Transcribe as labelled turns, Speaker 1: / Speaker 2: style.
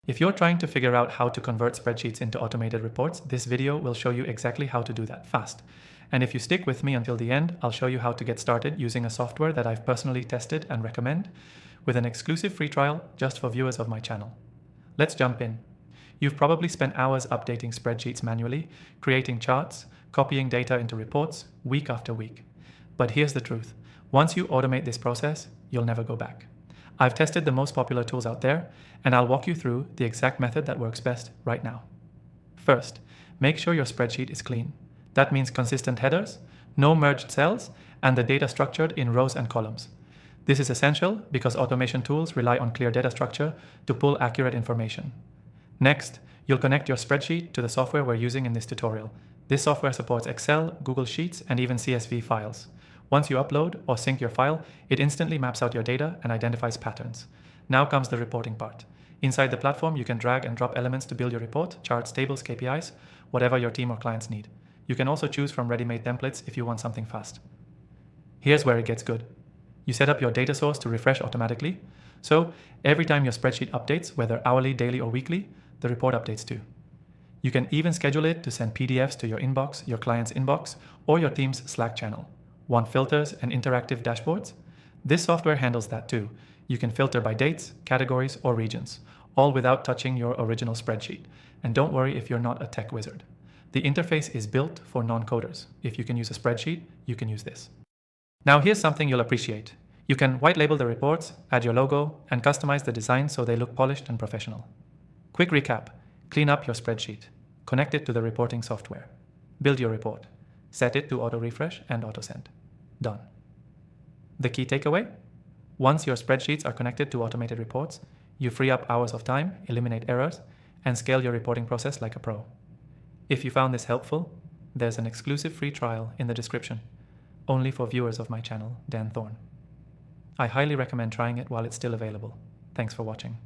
Speaker 1: If you're trying to figure out how to convert spreadsheets into automated reports, this video will show you exactly how to do that fast. And if you stick with me until the end, I'll show you how to get started using a software that I've personally tested and recommend with an exclusive free trial just for viewers of my channel. Let's jump in. You've probably spent hours updating spreadsheets manually, creating charts, copying data into reports week after week. But here's the truth. Once you automate this process, you'll never go back. I've tested the most popular tools out there, and I'll walk you through the exact method that works best right now. First, make sure your spreadsheet is clean. That means consistent headers, no merged cells, and the data structured in rows and columns. This is essential because automation tools rely on clear data structure to pull accurate information. Next, you'll connect your spreadsheet to the software we're using in this tutorial. This software supports Excel, Google Sheets, and even CSV files. Once you upload or sync your file, it instantly maps out your data and identifies patterns. Now comes the reporting part. Inside the platform, you can drag and drop elements to build your report, charts, tables, KPIs, whatever your team or clients need. You can also choose from ready-made templates if you want something fast. Here's where it gets good. You set up your data source to refresh automatically. So every time your spreadsheet updates, whether hourly, daily, or weekly, the report updates too. You can even schedule it to send PDFs to your inbox, your client's inbox, or your team's Slack channel. Want filters and interactive dashboards? This software handles that too. You can filter by dates, categories, or regions, all without touching your original spreadsheet. And don't worry if you're not a tech wizard. The interface is built for non-coders. If you can use a spreadsheet, you can use this. Now here's something you'll appreciate. You can white label the reports, add your logo, and customize the design so they look polished and professional. Quick recap. Clean up your spreadsheet. Connect it to the reporting software. Build your report. Set it to auto-refresh and auto-send. Done. The key takeaway? Once your spreadsheets are connected to automated reports, you free up hours of time, eliminate errors, and scale your reporting process like a pro. If you found this helpful, there's an exclusive free trial in the description, only for viewers of my channel, Dan Thorne. I highly recommend trying it while it's still available. Thanks for watching.